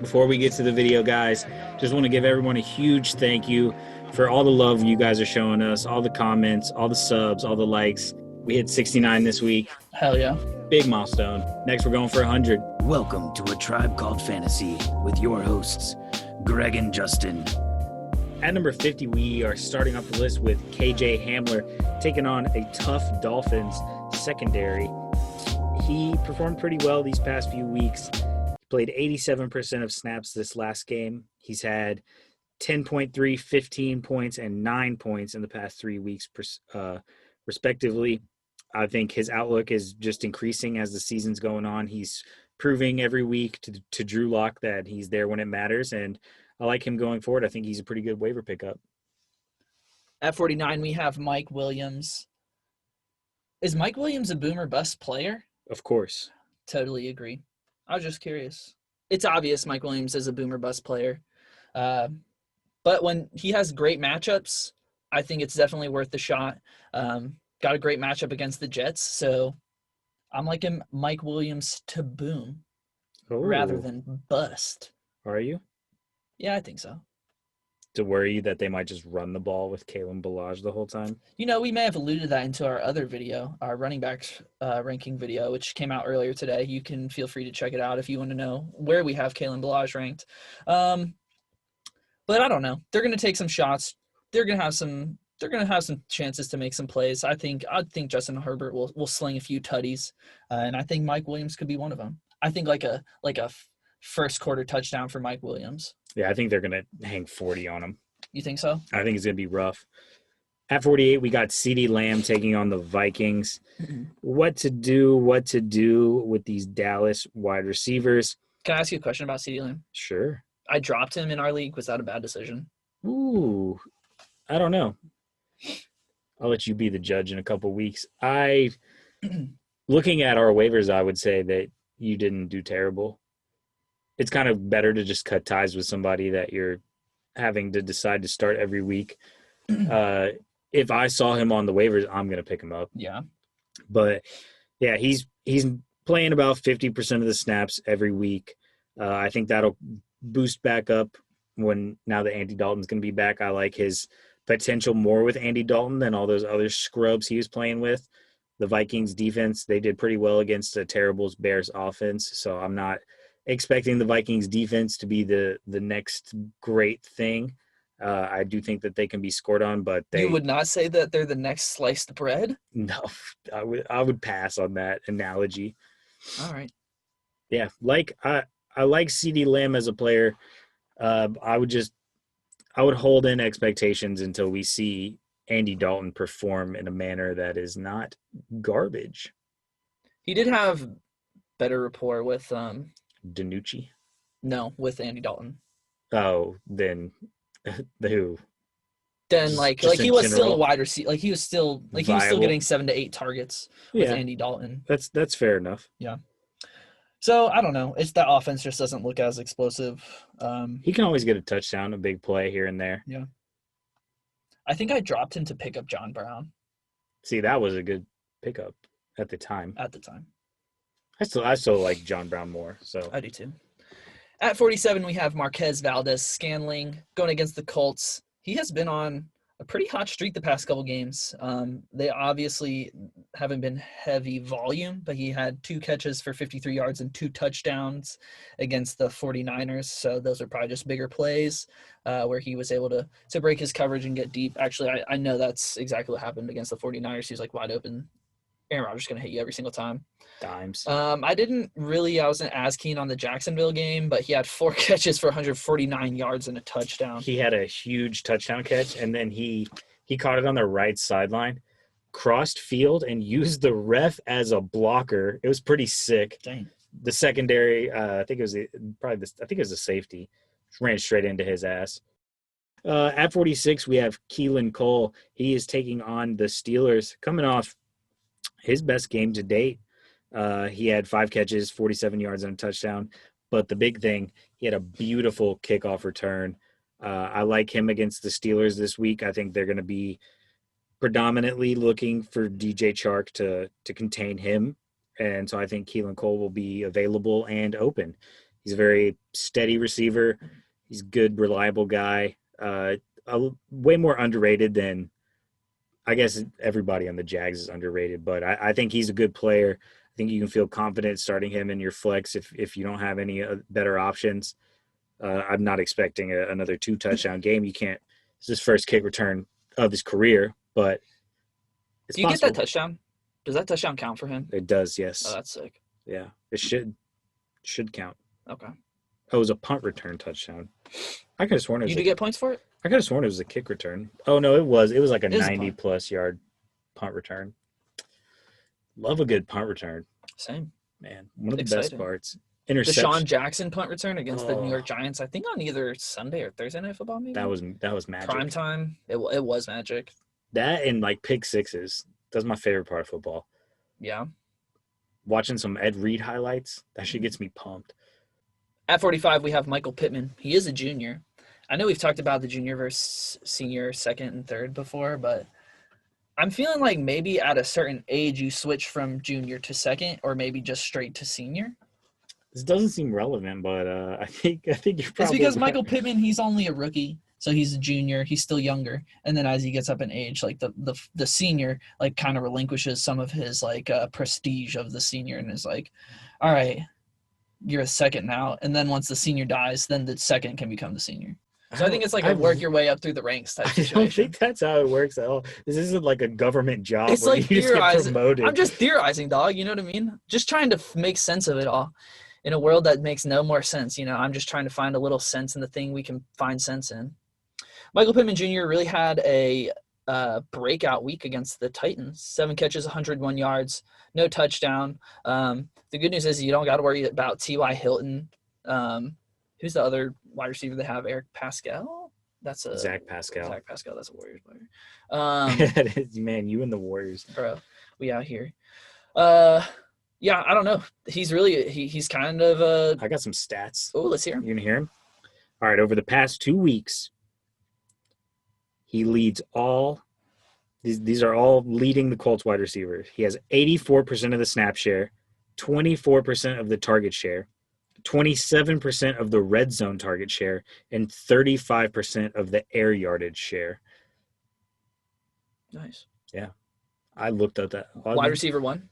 Before we get to the video, guys, just want to give everyone a huge thank you for all the love you guys are showing us, all the comments, all the subs, all the likes. We hit 69 this week. Hell yeah. Big milestone. Next, we're going for 100. Welcome to A Tribe Called Fantasy with your hosts, Greg and Justin. At number 50, we are starting off the list with KJ Hamler taking on a tough Dolphins secondary. He performed pretty well these past few weeks. He played 87% of snaps this last game. He's had 10.3, 15 points, and 9 points in the past 3 weeks, respectively. I think his outlook is just increasing as the season's going on. He's proving every week to Drew Lock that he's there when it matters, and I like him going forward. I think he's a pretty good waiver pickup. At 49, we have Mike Williams. Is Mike Williams a boomer bust player? Of course. Totally agree. I was just curious. It's obvious Mike Williams is a boomer bust player. But when he has great matchups, I think it's definitely worth the shot. Got a great matchup against the Jets, so I'm liking Mike Williams to boom rather than bust. Are you? Yeah, I think so. To worry that they might just run the ball with Kalen Ballage the whole time? You know, we may have alluded that into our other video, our running backs ranking video, which came out earlier today. You can feel free to check it out if you want to know where we have Kalen Ballage ranked. But I don't know. They're going to take some shots. They're going to have some chances to make some plays. I think Justin Herbert will sling a few tutties, and I think Mike Williams could be one of them. I think like a first quarter touchdown for Mike Williams. Yeah, I think they're going to hang 40 on him. You think so? I think it's going to be rough. At 48, we got CeeDee Lamb taking on the Vikings. What to do with these Dallas wide receivers? Can I ask you a question about CeeDee Lamb? Sure. I dropped him in our league. Was that a bad decision? Ooh, I don't know. I'll let you be the judge in a couple weeks. Looking at our waivers, I would say that you didn't do terrible. It's kind of better to just cut ties with somebody that you're having to decide to start every week. If I saw him on the waivers, I'm going to pick him up. Yeah. But, yeah, he's playing about 50% of the snaps every week. I think that'll boost back up now that Andy Dalton's going to be back. I like his potential more with Andy Dalton than all those other scrubs he was playing with. The Vikings defense, they did pretty well against a terrible Bears offense, so I'm not expecting the Vikings defense to be the next great thing. I do think that they can be scored on, but You would not say that they're the next sliced bread? No, I would pass on that analogy. All right. Yeah, I like CeeDee Lamb as a player. I would hold in expectations until we see Andy Dalton perform in a manner that is not garbage. He did have better rapport with DiNucci? No, with Andy Dalton. Oh, then who? Then Just he in was still general? a wide receiver. He was still Viable? getting 7 to 8 targets with Yeah. Andy Dalton. That's fair enough. So I don't know. It's that offense just doesn't look as explosive. He can always get a touchdown, a big play here and there. Yeah. I think I dropped him to pick up John Brown See, that was a good pickup at the time. at the time. I still like John Brown more. So I do too. At 47, we have Marquez Valdez-Scantling going against the Colts. He has been on a pretty hot streak the past couple games. They obviously haven't been heavy volume, but he had 2 catches for 53 yards and 2 touchdowns against the 49ers. So those are probably just bigger plays where he was able to break his coverage and get deep. Actually, I know that's exactly what happened against the 49ers. He was like wide open. Aaron Rodgers is going to hit you every single time. dimes. I wasn't as keen on the Jacksonville game, but he had 4 catches for 149 yards and a touchdown. He had a huge touchdown catch, and then he caught it on the right sideline, crossed field, and used the ref as a blocker. It was pretty sick. Dang. The secondary, I think it was a safety, ran straight into his ass. At 46, we have Keelan Cole. He is taking on the Steelers, coming off his best game to date. He had 5 catches, 47 yards, and a touchdown. But the big thing, he had a beautiful kickoff return. I like him against the Steelers this week. I think they're going to be predominantly looking for DJ Chark to contain him. And so I think Keelan Cole will be available and open. He's a very steady receiver. He's a good, reliable guy. Way more underrated than, I guess, everybody on the Jags is underrated, but I think he's a good player. I think you can feel confident starting him in your flex if you don't have any better options. I'm not expecting another 2-touchdown game. You can't. It's his first kick return of his career, but it's Do you possible. get that touchdown? Does that touchdown count for him? It does, yes. Oh, that's sick. Yeah, it should count. Okay. Oh, it was a punt return touchdown. I could have sworn it was. You get points for it? I could have sworn it was a kick return. Oh no, it was. It was like a It is a 90-plus yard punt return. Love a good punt return. Same. Man, one of the Exciting. best parts. The Interception. Deshaun Jackson punt return against the New Oh. York Giants, I think on either Sunday or Thursday Night Football, maybe? That was magic. Prime time. It was magic. That and like pick sixes. That's my favorite part of football. Yeah. Watching some Ed Reed highlights, that shit gets me pumped. At 45, we have Michael Pittman. He is a junior. I know we've talked about the junior versus senior, second and third before, but I'm feeling like maybe at a certain age you switch from junior to second or maybe just straight to senior. This doesn't seem relevant, but I think you're probably It's because right. Michael Pittman, he's only a rookie. So he's a junior. He's still younger. And then as he gets up in age, like the senior, like kind of relinquishes some of his like prestige of the senior and is like, all right, you're a second now. And then once the senior dies, then the second can become the senior. So I think it's like a work your way up through the ranks type I don't situation. think that's how it works at all. This isn't like a government job It's where like you just get theorizing. promoted. I'm just theorizing, dog. You know what I mean? Just trying to make sense of it all in a world that makes no more sense. You know, I'm just trying to find a little sense in the thing we can find sense in. Michael Pittman Jr. really had a breakout week against the Titans. 7 catches, 101 yards, no touchdown. The good news is you don't got to worry about T.Y. Hilton. Who's the other wide receiver they have? Eric Pascal? That's a Zach Pascal. Zach Pascal. That's a Warriors player. That is, man, you and the Warriors. Bro, we out here. Yeah, I don't know. He's really he's kind of I got some stats. Oh, let's hear him. You gonna hear him? All right. Over the past 2 weeks, he leads all. These are all leading the Colts wide receivers. He has 84% of the snap share, 24% of the target share, 27% of the red zone target share, and 35% of the air yardage share. Nice. I looked at that. Wide receiver 1.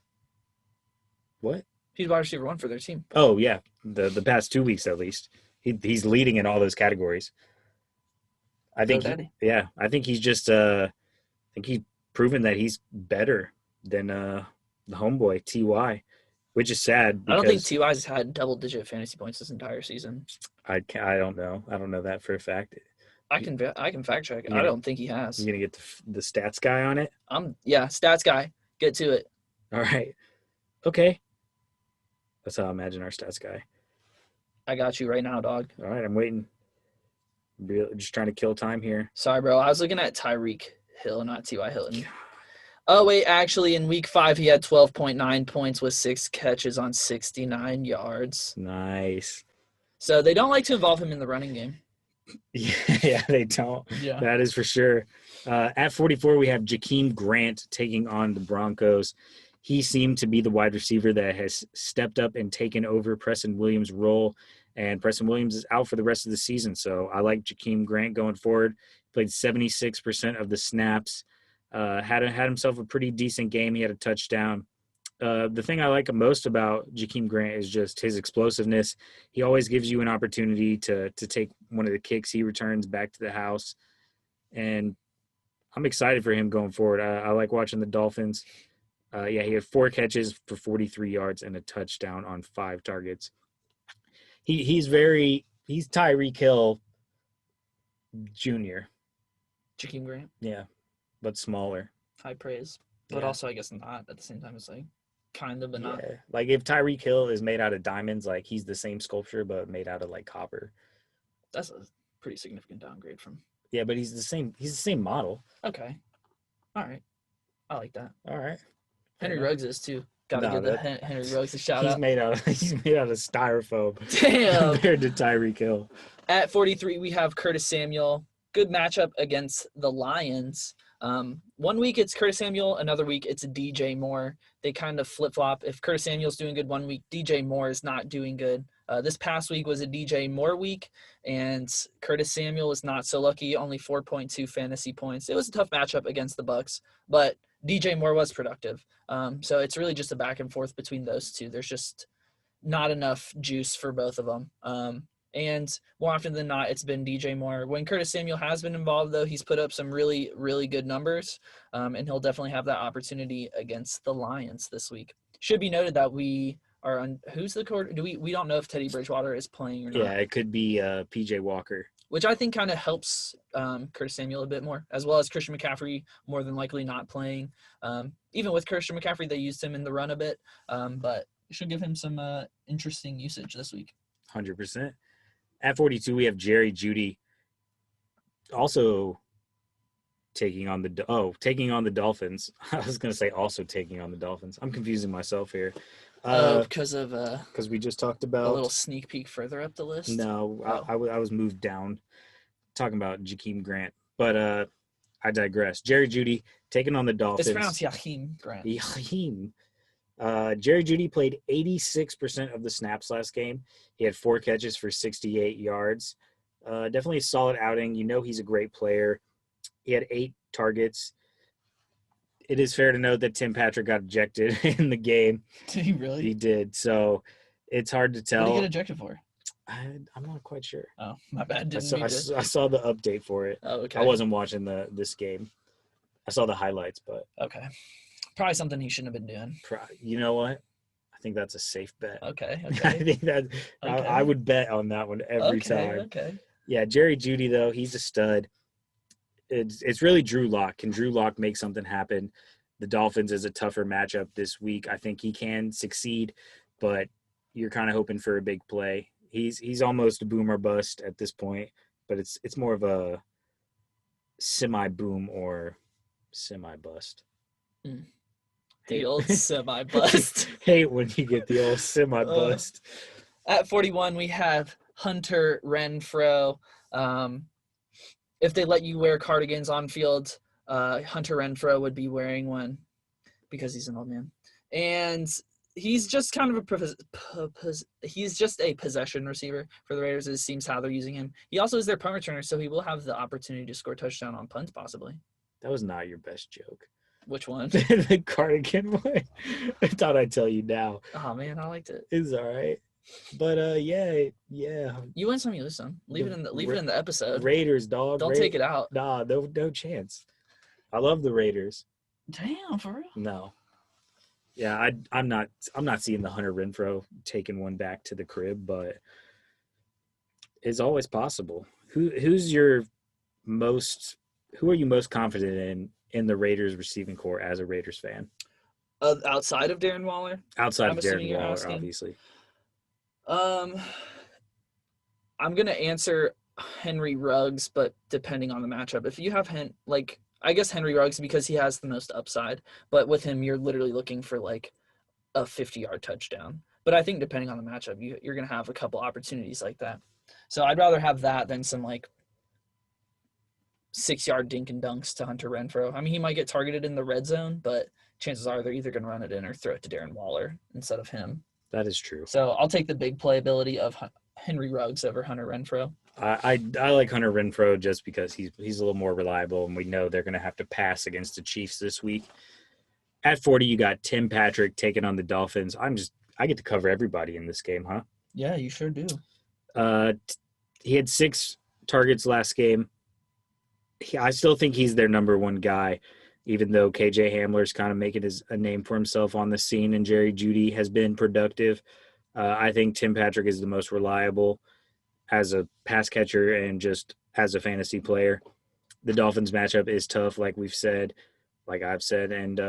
What? He's wide receiver 1 for their team. Oh yeah, the past 2 weeks at least. He's leading in all those categories. I think. I think he's just. I think he's proven that he's better than the homeboy Ty, which is sad. I don't think Ty's had double-digit fantasy points this entire season. I don't know. I don't know that for a fact. I can fact check. Yeah. I don't think he has. You gonna get the stats guy on it? Stats guy. Get to it. All right. Okay. That's how I imagine our stats guy. I got you right now, dog. All right, I'm waiting. Just trying to kill time here. Sorry, bro. I was looking at Tyreek Hill, not T.Y. Hilton. Oh, wait. Actually, in week 5, he had 12.9 points with 6 catches on 69 yards. Nice. So they don't like to involve him in the running game. Yeah, they don't. Yeah. That is for sure. At 44, we have Jakeem Grant taking on the Broncos. He seemed to be the wide receiver that has stepped up and taken over Preston Williams' role, and Preston Williams is out for the rest of the season. So I like Jakeem Grant going forward. Played 76% of the snaps, had himself a pretty decent game. He had a touchdown. The thing I like most about Jakeem Grant is just his explosiveness. He always gives you an opportunity to take one of the kicks he returns back to the house, and I'm excited for him going forward. I like watching the Dolphins. He had 4 catches for 43 yards and a touchdown on 5 targets. He's Tyreek Hill Jr. Jakeem Grant. Yeah, but smaller. High praise. But Yeah. also, I guess not. At the same time, it's like kind of, but not. Yeah. Like if Tyreek Hill is made out of diamonds, like he's the same sculpture but made out of like copper. That's a pretty significant downgrade from. Yeah, but he's the same model. Okay. All right. I like that. All right. Henry Ruggs is too. Gotta No, give the Henry Ruggs a shout He's out. made out of styrofoam Damn. compared to Tyreek Hill. At 43, we have Curtis Samuel. Good matchup against the Lions. 1 week it's Curtis Samuel, another week it's DJ Moore. They kind of flip-flop. If Curtis Samuel's doing good 1 week, DJ Moore is not doing good This past week was a DJ Moore week, and Curtis Samuel was not so lucky, only 4.2 fantasy points. It was a tough matchup against the Bucs, but DJ Moore was productive. So it's really just a back and forth between those two. There's just not enough juice for both of them. And more often than not, it's been DJ Moore. When Curtis Samuel has been involved, though, he's put up some really, really good numbers, and he'll definitely have that opportunity against the Lions this week. Should be noted that we are on – who's the quarter? We don't know if Teddy Bridgewater is playing or not. Yeah, it could be P.J. Walker. Which I think kind of helps Curtis Samuel a bit more, as well as Christian McCaffrey more than likely not playing. Even with Christian McCaffrey, they used him in the run a bit, but it should give him some interesting usage this week. 100%. At 42, we have Jerry Jeudy also taking on the Dolphins. I was going to say also taking on the Dolphins. I'm confusing myself here. Because we just talked about a little sneak peek further up the list. No, I was moved down talking about Jakeem Grant, but I digress. Jerry Jeudy taking on the Dolphins. It's pronounced Jakeem Grant. Jakeem. Jerry Jeudy played 86% of the snaps last game. He had 4 catches for 68 yards. Definitely a solid outing. You know he's a great player. He had 8 targets. It is fair to note that Tim Patrick got ejected in the game. Did he really? He did. So it's hard to tell. What did he get ejected for? I'm not quite sure. Oh, my bad. I saw the update for it. Oh, okay. I wasn't watching this game. I saw the highlights, but okay. Probably something he shouldn't have been doing. You know what? I think that's a safe bet. Okay. I think that okay. I would bet on that one every time. Okay. Yeah, Jerry Jeudy though, he's a stud. It's really Drew Lock. Can Drew Lock make something happen? The Dolphins is a tougher matchup this week. I think he can succeed, but you're kind of hoping for a big play. He's almost a boom or bust at this point, but it's more of a semi-boom or semi-bust. The old semi-bust. Hate when you get the old semi-bust. At 41, we have Hunter Renfrow. If they let you wear cardigans on field, Hunter Renfrow would be wearing one because he's an old man. And he's just kind of he's just a possession receiver for the Raiders. It seems how they're using him. He also is their punt returner, so he will have the opportunity to score a touchdown on punts possibly. That was not your best joke. Which one? The cardigan one. I thought I'd tell you now. Oh man, I liked it. It's all right. But yeah. You win some, you lose some. Leave it in the episode. Raiders, dog. Don't take it out. Nah, no chance. I love the Raiders. Damn, for real? No. Yeah, I'm not seeing the Hunter Renfrow taking one back to the crib, but it's always possible. Who are you most confident in the Raiders receiving corps as a Raiders fan? Outside of Darren Waller? Outside of Darren Waller, obviously. I'm going to answer Henry Ruggs, but depending on the matchup. If you have I guess Henry Ruggs because he has the most upside, but with him, you're literally looking for like a 50-yard touchdown. But I think depending on the matchup, you're going to have a couple opportunities like that. So I'd rather have that than some like 6-yard dink and dunks to Hunter Renfrow. I mean, he might get targeted in the red zone, but chances are they're either going to run it in or throw it to Darren Waller instead of him. That is true. So I'll take the big playability of Henry Ruggs over Hunter Renfrow. I like Hunter Renfrow just because he's a little more reliable, and we know they're going to have to pass against the Chiefs this week. At 40, you got Tim Patrick taking on the Dolphins. I get to cover everybody in this game, huh? Yeah, you sure do. He had 6 targets last game. I still think he's their number one guy, even though KJ Hamler's kind of making a name for himself on the scene, and Jerry Jeudy has been productive. I think Tim Patrick is the most reliable as a pass catcher and just as a fantasy player. The Dolphins matchup is tough, like I've said, and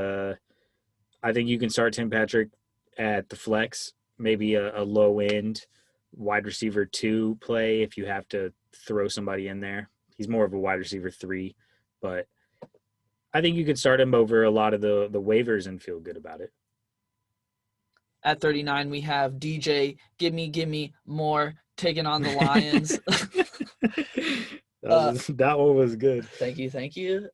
I think you can start Tim Patrick at the flex, maybe a low-end wide receiver 2 play if you have to throw somebody in there. He's more of a wide receiver 3, but I think you could start him over a lot of the waivers and feel good about it. At 39, we have DJ, gimme more, taking on the Lions. That one was good. Thank you.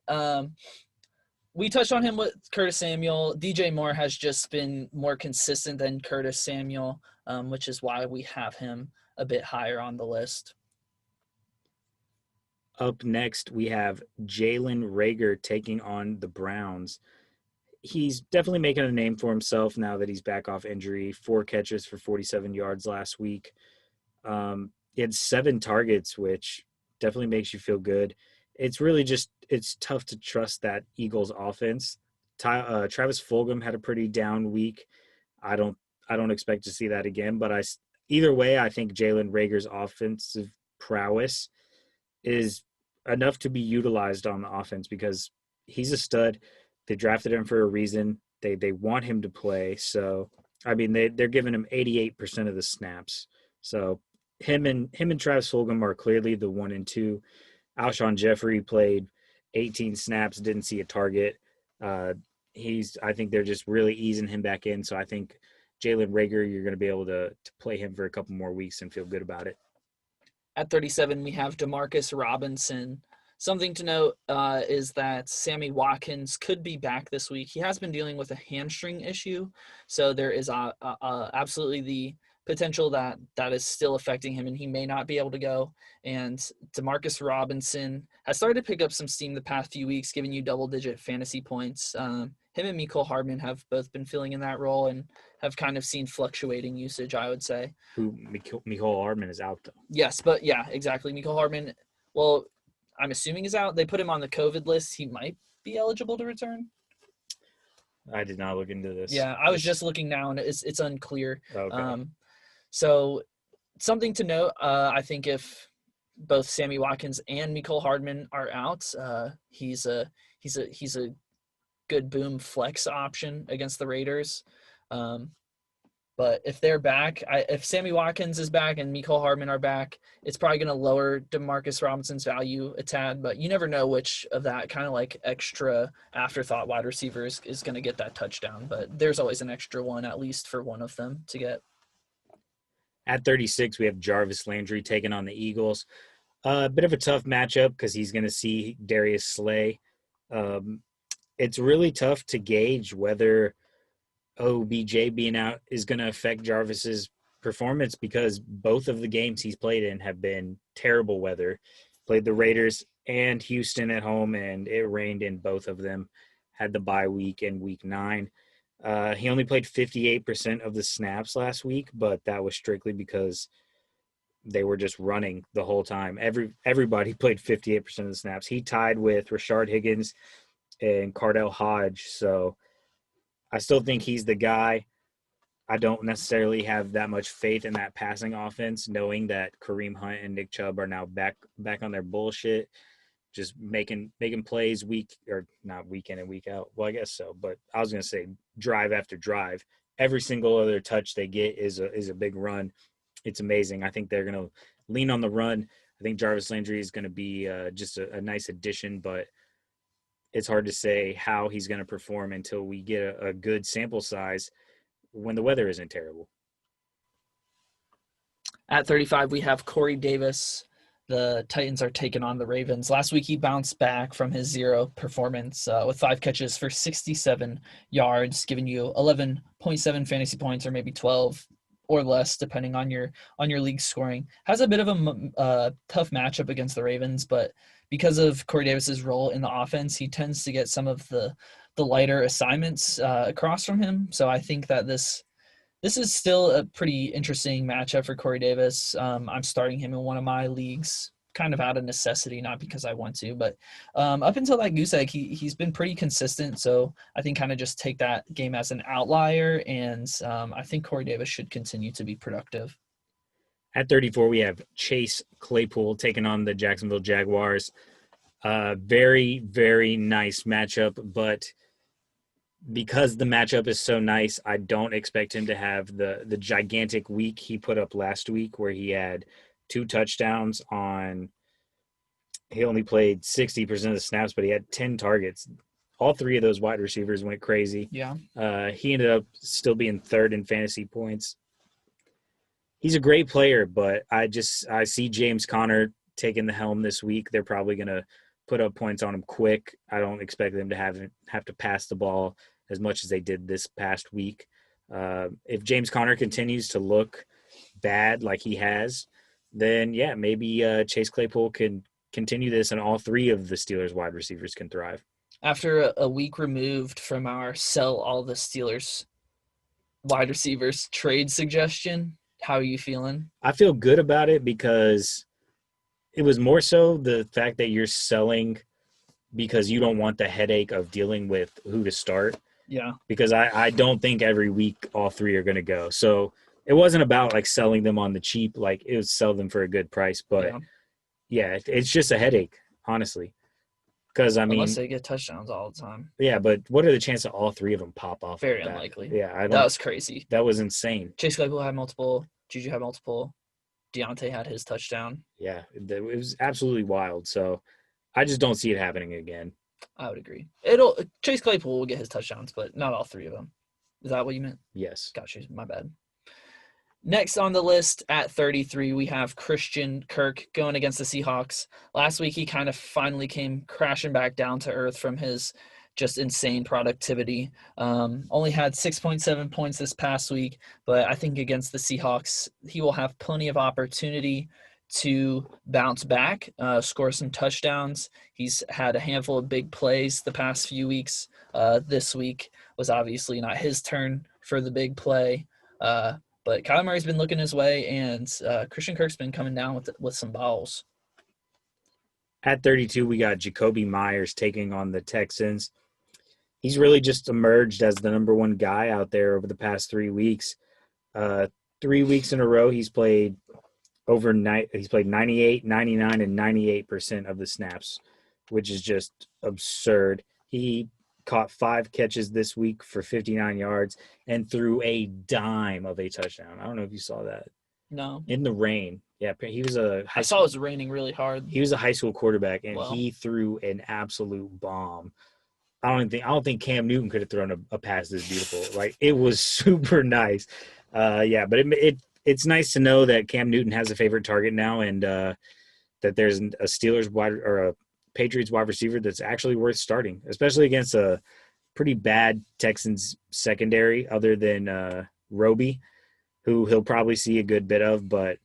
We touched on him with Curtis Samuel. DJ Moore has just been more consistent than Curtis Samuel. which is why we have him a bit higher on the list. Up next, we have Jalen Raegor taking on the Browns. He's definitely making a name for himself now that he's back off injury. 4 catches for 47 yards last week. He had 7 targets, which definitely makes you feel good. It's really just it's tough to trust that Eagles offense. Travis Fulgham had a pretty down week. I don't expect to see that again, but either way, I think Jalen Rager's offensive prowess is enough to be utilized on the offense because he's a stud. They drafted him for a reason. They want him to play. So, I mean, they're giving him 88% of the snaps. So him and Travis Fulgham are clearly the 1 and 2. Alshon Jeffrey played 18 snaps, didn't see a target. I think they're just really easing him back in. So I think Jalen Raegor, you're going to be able to play him for a couple more weeks and feel good about it. At 37, we have Demarcus Robinson. Something to note is that Sammy Watkins could be back this week. He has been dealing with a hamstring issue, so there is absolutely the potential that is still affecting him, and he may not be able to go. And Demarcus Robinson has started to pick up some steam the past few weeks, giving you double-digit fantasy points. Him and Mecole Hardman have both been filling in that role and have kind of seen fluctuating usage, I would say. Mecole Hardman is out, though. Yes, but yeah, exactly. Mecole Hardman, well, I'm assuming is out. They put him on the COVID list. He might be eligible to return. I did not look into this. Yeah, I was just looking now, and it's unclear. Okay. So something to note, I think if both Sammy Watkins and Mecole Hardman are out, he's a good boom flex option against the Raiders. But if they're back, if Sammy Watkins is back and Mecole Hardman are back, it's probably going to lower Demarcus Robinson's value a tad. But you never know which of that kind of like extra afterthought wide receivers is going to get that touchdown. But there's always an extra one, at least for one of them to get. At 36, we have Jarvis Landry taking on the Eagles. A bit of a tough matchup because he's going to see Darius Slay. It's really tough to gauge whether OBJ being out is going to affect Jarvis's performance because both of the games he's played in have been terrible weather. Played the Raiders and Houston at home, and it rained in both of them. Had the bye week in week 9. He only played 58% of the snaps last week, but that was strictly because they were just running the whole time. Everybody played 58% of the snaps. He tied with Rashard Higgins and Cardell Hodge, so I still think he's the guy. I don't necessarily have that much faith in that passing offense, knowing that Kareem Hunt and Nick Chubb are now back on their bullshit, just making plays not week in and week out. Well, I guess so, but I was going to say drive after drive. Every single other touch they get is a big run. It's amazing. I think they're going to lean on the run. I think Jarvis Landry is going to be just a nice addition, but it's hard to say how he's going to perform until we get a good sample size when the weather isn't terrible. At 35, we have Corey Davis. The Titans are taking on the Ravens. Last week, he bounced back from his 0 performance with 5 catches for 67 yards, giving you 11.7 fantasy points or maybe 12 or less, depending on your league scoring. Has a bit of a tough matchup against the Ravens, but because of Corey Davis's role in the offense, he tends to get some of the lighter assignments across from him. So I think that this is still a pretty interesting matchup for Corey Davis. I'm starting him in one of my leagues, kind of out of necessity, not because I want to, but up until that goose egg, he's been pretty consistent. So I think kind of just take that game as an outlier, and I think Corey Davis should continue to be productive. At 34, we have Chase Claypool taking on the Jacksonville Jaguars. Very, very nice matchup, but because the matchup is so nice, I don't expect him to have the gigantic week he put up last week where he had 2 touchdowns he only played 60% of the snaps, but he had 10 targets. All 3 of those wide receivers went crazy. Yeah. He ended up still being 3rd in fantasy points. He's a great player, but I see James Conner taking the helm this week. They're probably going to put up points on him quick. I don't expect them to have to pass the ball as much as they did this past week. If James Conner continues to look bad like he has, then yeah, maybe Chase Claypool can continue this, and all three of the Steelers wide receivers can thrive. After a week removed from our sell all the Steelers wide receivers trade suggestion, how are you feeling? I feel good about it because it was more so the fact that you're selling because you don't want the headache of dealing with who to start. Yeah. Because I don't think every week all three are going to go. So it wasn't about like selling them on the cheap. Like it was sell them for a good price. But yeah, it's just a headache, honestly. Because unless they get touchdowns all the time. Yeah, but what are the chances that all three of them pop off? Very unlikely. Yeah, that was crazy. That was insane. Chase Claypool had multiple. Juju had multiple. Diontae had his touchdown. Yeah, it was absolutely wild. So I just don't see it happening again. I would agree. Chase Claypool will get his touchdowns, but not all three of them. Is that what you meant? Yes. Gotcha. My bad. Next on the list at 33, we have Christian Kirk going against the Seahawks. Last week, he kind of finally came crashing back down to earth from his just insane productivity. Only had 6.7 points this past week, but I think against the Seahawks, he will have plenty of opportunity to bounce back, score some touchdowns. He's had a handful of big plays the past few weeks. This week was obviously not his turn for the big play. But Kyler Murray's been looking his way, and Christian Kirk's been coming down with some balls. At 32, we got Jakobi Meyers taking on the Texans. He's really just emerged as the number one guy out there over the past 3 weeks. 3 weeks in a row, he's played he's played 98, 99, and 98% of the snaps, which is just absurd. He caught 5 catches this week for 59 yards and threw a dime of a touchdown. I don't know if you saw that. No. In the rain. Yeah, he was I saw it was raining really hard. He was a high school quarterback, and he threw an absolute bomb. I don't think Cam Newton could have thrown a pass this beautiful. Like, it was super nice. Yeah, but it's nice to know that Cam Newton has a favorite target now, and that there's a Steelers a Patriots wide receiver that's actually worth starting, especially against a pretty bad Texans secondary other than Robby, who he'll probably see a good bit of. But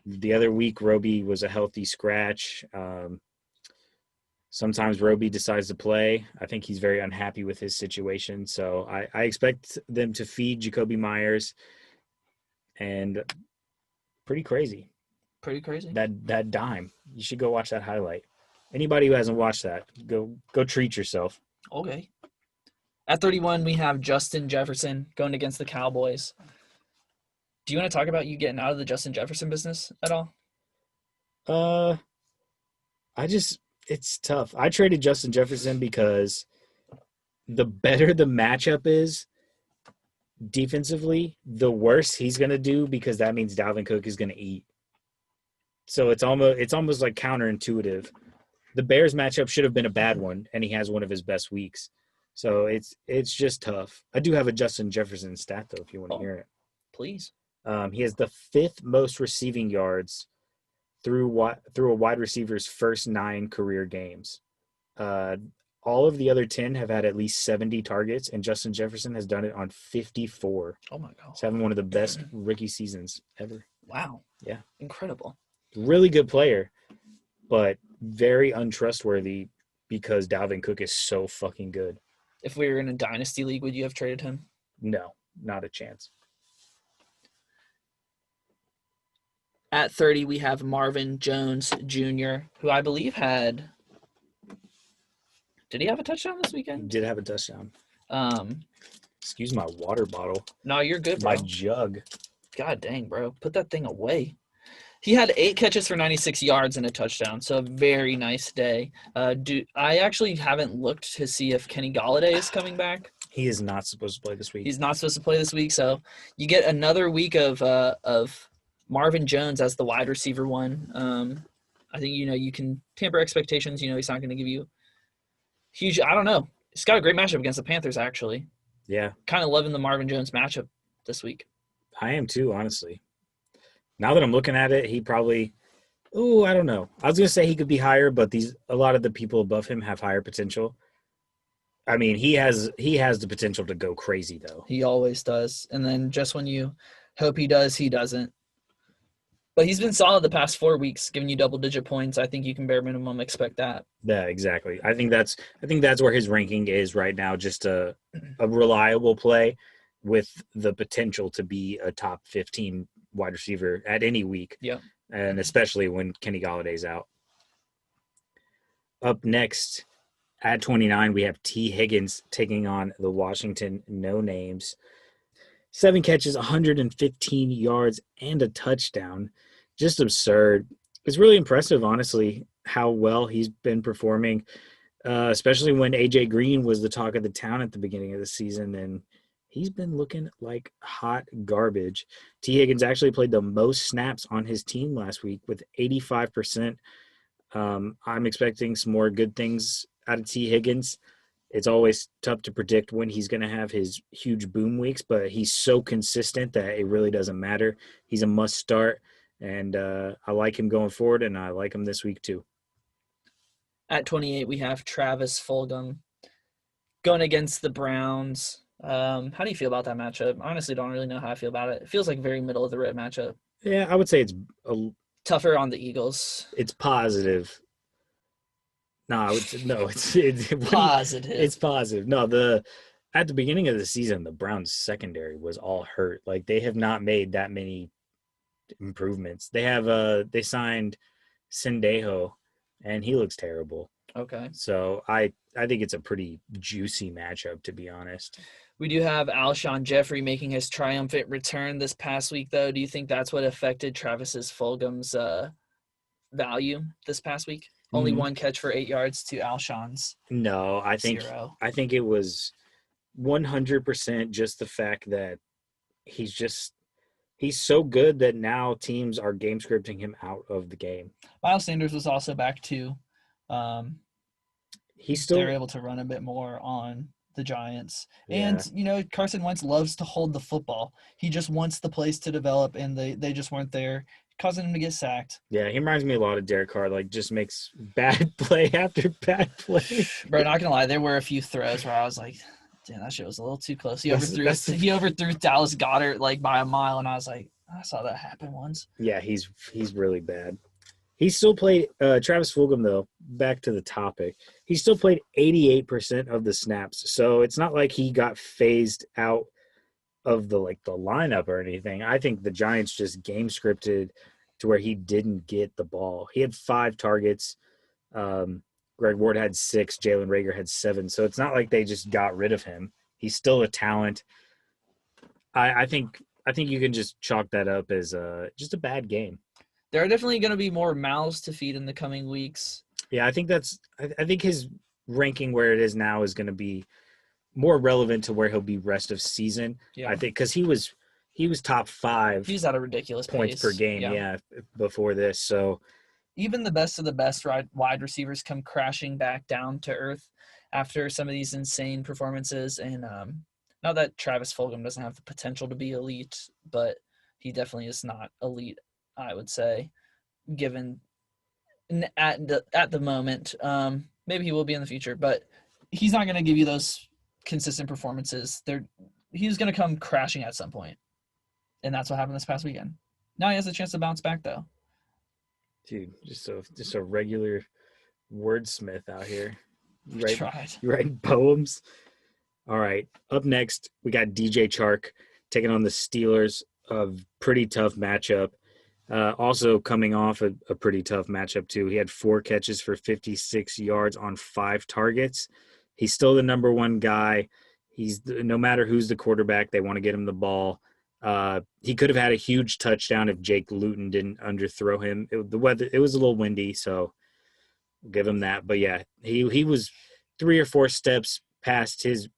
the other week, Robby was a healthy scratch. Sometimes Robby decides to play. I think he's very unhappy with his situation. So I expect them to feed Jakobi Meyers. And pretty crazy. Pretty crazy. That dime. You should go watch that highlight. Anybody who hasn't watched that, go treat yourself. Okay. At 31, we have Justin Jefferson going against the Cowboys. Do you want to talk about you getting out of the Justin Jefferson business at all? It's tough. I traded Justin Jefferson because the better the matchup is defensively, the worse he's going to do, because that means Dalvin Cook is going to eat. So it's almost like counterintuitive. The Bears matchup should have been a bad one, and he has one of his best weeks. So it's just tough. I do have a Justin Jefferson stat, though, if you want to hear it. Please. He has the 5th most receiving yards through a wide receiver's first 9 career games. All of the other 10 have had at least 70 targets, and Justin Jefferson has done it on 54. Oh, my God. He's having one of the best rookie seasons ever. Wow. Yeah. Incredible. Really good player, but very untrustworthy because Dalvin Cook is so fucking good. If we were in a dynasty league, would you have traded him? No, not a chance. At 30, we have Marvin Jones Jr., who I believe had – did he have a touchdown this weekend? He did have a touchdown. Excuse my water bottle. No, you're good, bro. My jug. God dang, bro. Put that thing away. He had 8 catches for 96 yards and a touchdown, so a very nice day. I actually haven't looked to see if Kenny Golladay is coming back. He is not supposed to play this week. He's not supposed to play this week, so you get another week of Marvin Jones as the wide receiver one. I think, you can temper expectations. He's not going to give you huge – I don't know. He's got a great matchup against the Panthers, actually. Yeah. Kind of loving the Marvin Jones matchup this week. I am too, honestly. Now that I'm looking at it, he probably – I don't know. I was going to say he could be higher, but a lot of the people above him have higher potential. I mean, he has the potential to go crazy, though. He always does. And then just when you hope he does, he doesn't. But he's been solid the past 4 weeks, giving you double-digit points. I think you can bare minimum expect that. Yeah, exactly. I think that's where his ranking is right now, just a reliable play with the potential to be a top 15 wide receiver at any week. Yeah. And especially when Kenny Galladay's out. Up next, at 29, we have T. Higgins taking on the Washington No-Names. 7 catches, 115 yards, and a touchdown. Just absurd. It's really impressive, honestly, how well he's been performing, especially when A.J. Green was the talk of the town at the beginning of the season, and he's been looking like hot garbage. T. Higgins actually played the most snaps on his team last week with 85%. I'm expecting some more good things out of T. Higgins. It's always tough to predict when he's going to have his huge boom weeks, but he's so consistent that it really doesn't matter. He's a must start, and I like him going forward, and I like him this week too. At 28, we have Travis Fulgham going against the Browns. How do you feel about that matchup? I honestly don't really know how I feel about it. It feels like very middle of the road matchup. Yeah, I would say it's Tougher on the Eagles. It's positive. No, it's Positive. It's positive. No, at the beginning of the season, the Browns secondary was all hurt. Like, they have not made that many improvements. They signed Sendejo, and he looks terrible. Okay. So I think it's a pretty juicy matchup, to be honest. We do have Alshon Jeffrey making his triumphant return this past week, though. Do you think that's what affected Travis's Fulgham's value this past week? Only 1 catch for 8 yards to Alshon's. No, I think 0. I think it was 100% just the fact that he's so good that now teams are game scripting him out of the game. Miles Sanders was also back too. They're able to run a bit more on the Giants. Yeah. And, Carson Wentz loves to hold the football. He just wants the plays to develop, and they just weren't there, causing him to get sacked. Yeah, he reminds me a lot of Derek Carr, like just makes bad play after bad play. Bro, not going to lie, there were a few throws where I was like, damn, that shit was a little too close. He overthrew Dallas Goedert like by a mile, and I was like, I saw that happen once. Yeah, he's really bad. He still played Travis Fulgham, though, back to the topic. He still played 88% of the snaps. So it's not like he got phased out of the lineup or anything. I think the Giants just game scripted to where he didn't get the ball. He had 5 targets. Greg Ward had 6. Jalen Raegor had 7. So it's not like they just got rid of him. He's still a talent. I think you can just chalk that up as just a bad game. There are definitely going to be more mouths to feed in the coming weeks. Yeah, I think his ranking where it is now is going to be more relevant to where he'll be rest of season. Yeah. I think because he was top 5. He's at a ridiculous points pace. Per game. Yeah, before this. So even the best of the best wide receivers come crashing back down to earth after some of these insane performances. And not that Travis Fulgham doesn't have the potential to be elite, but he definitely is not elite, I would say, given at the moment. Maybe he will be in the future, but he's not going to give you those consistent performances. He's going to come crashing at some point, and that's what happened this past weekend. Now he has a chance to bounce back, though. Dude, just a regular wordsmith out here. You writing poems. All right, up next we got DJ Chark taking on the Steelers. A pretty tough matchup. Also coming off a pretty tough matchup too. He had 4 catches for 56 yards on 5 targets. He's still the number 1 guy. No matter who's the quarterback, they want to get him the ball. He could have had a huge touchdown if Jake Luton didn't underthrow him. It was a little windy, so we'll give him that. But yeah, he was 3 or 4 steps past his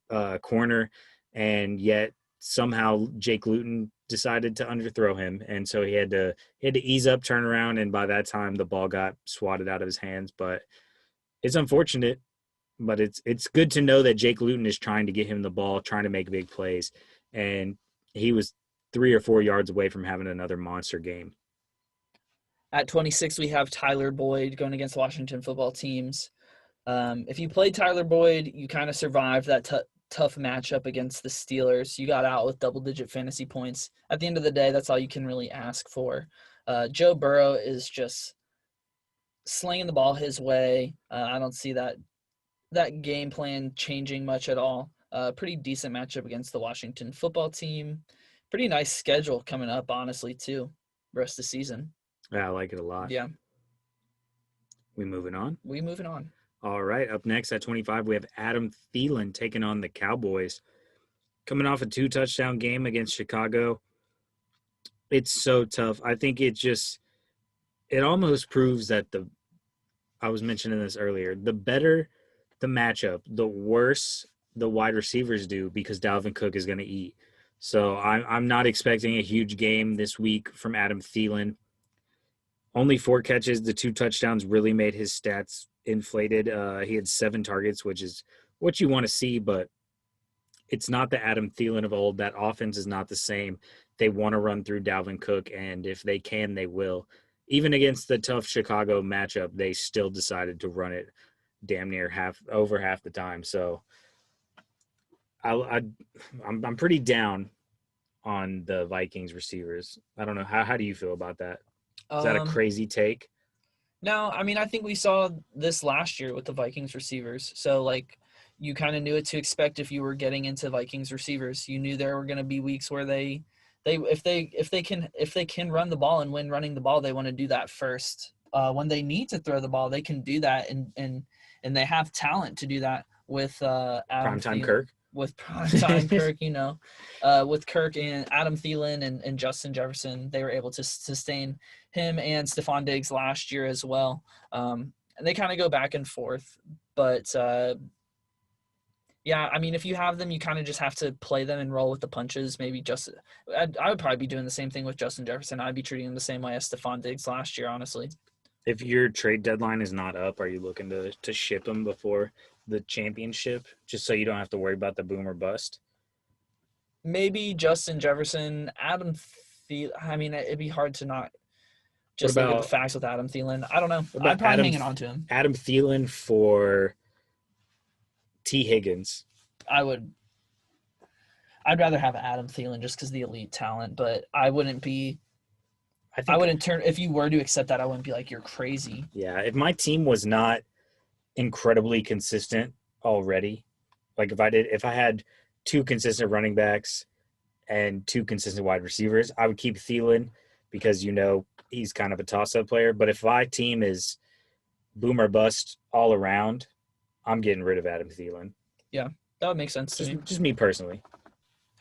corner, and yet somehow Jake Luton decided to underthrow him, and so he had to ease up, turn around, and by that time the ball got swatted out of his hands. But it's unfortunate, but it's good to know that Jake Luton is trying to get him the ball, trying to make big plays, and he was 3 or 4 yards away from having another monster game. At 26, we have Tyler Boyd going against Washington football teams. If you played Tyler Boyd, you kind of survived that tough matchup against the Steelers. You got out with double-digit fantasy points. At the end of the day, that's all you can really ask for. Joe Burrow is just slinging the ball his way. I don't see that game plan changing much at all. Pretty decent matchup against the Washington football team. Pretty nice schedule coming up, honestly, too, rest of the season. Yeah, I like it a lot. Yeah. We moving on? We moving on. All right, up next at 25, we have Adam Thielen taking on the Cowboys. Coming off a 2-touchdown game against Chicago. It's so tough. I think it almost proves that I was mentioning this earlier, the better the matchup, the worse the wide receivers do because Dalvin Cook is going to eat. So I'm not expecting a huge game this week from Adam Thielen. Only 4 catches, the 2 touchdowns really made his stats inflated. He had 7 targets, which is what you want to see, but it's not the Adam Thielen of old. That offense is not the same. They want to run through Dalvin Cook, and if they can, they will. Even against the tough Chicago matchup, they still decided to run it damn near over half the time. So I'm pretty down on the Vikings receivers. I don't know. How do you feel about that? Is that a crazy take? No, I mean, I think we saw this last year with the Vikings receivers. So, like, you kind of knew what to expect if you were getting into Vikings receivers. You knew there were going to be weeks where if they can run the ball and win running the ball, they want to do that first. When they need to throw the ball, they can do that, and they have talent to do that with Primetime Kirk. With primetime Kirk, with Kirk and Adam Thielen and Justin Jefferson, they were able to sustain him and Stephon Diggs last year as well. And they kind of go back and forth. But, yeah, I mean, if you have them, you kind of just have to play them and roll with the punches. Maybe I would probably be doing the same thing with Justin Jefferson. I'd be treating him the same way as Stephon Diggs last year, honestly. If your trade deadline is not up, are you looking to ship him before the championship, just so you don't have to worry about the boom or bust? Maybe Justin Jefferson, Adam Thielen. I mean, it'd be hard to not just look at the facts with Adam Thielen. I don't know. I'd probably hanging on to him. Adam Thielen for T. Higgins. I'd rather have Adam Thielen just because of the elite talent, but I wouldn't turn. If you were to accept that, I wouldn't be like, you're crazy. Yeah, if my team was not incredibly consistent already, like if I had 2 consistent running backs and 2 consistent wide receivers, I would keep Thielen because he's kind of a toss-up player. But if my team is boom or bust all around, I'm getting rid of Adam Thielen. Yeah, that would make sense to me. Just me personally.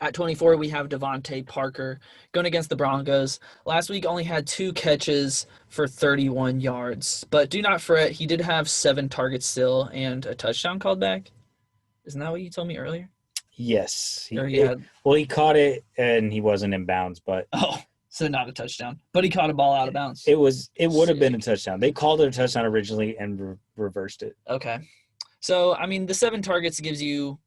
At 24, we have Davante Parker going against the Broncos. Last week only had 2 catches for 31 yards. But do not fret, he did have 7 targets still and a touchdown called back. Isn't that what you told me earlier? Yes. He caught it and he wasn't in bounds, but so not a touchdown. But he caught a ball out of bounds. It would have been a touchdown. They called it a touchdown originally and reversed it. Okay. So, I mean, the 7 targets gives you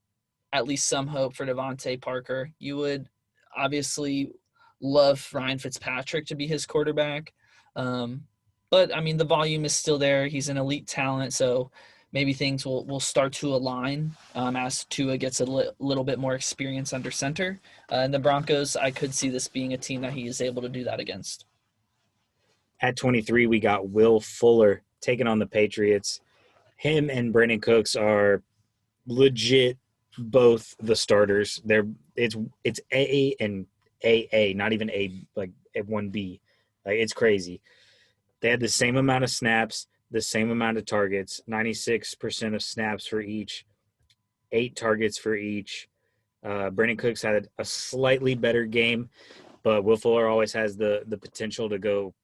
at least some hope for Davante Parker. You would obviously love Ryan Fitzpatrick to be his quarterback. But, I mean, the volume is still there. He's an elite talent, so maybe things will start to align as Tua gets a little bit more experience under center. And the Broncos, I could see this being a team that he is able to do that against. At 23, we got Will Fuller taking on the Patriots. Him and Brandin Cooks are legit both the starters. It's A and AA, not even A, like at 1B. Like, it's crazy. They had the same amount of snaps, the same amount of targets, 96% of snaps for each, 8 targets for each. Brandin Cooks had a slightly better game, but Will Fuller always has the potential to go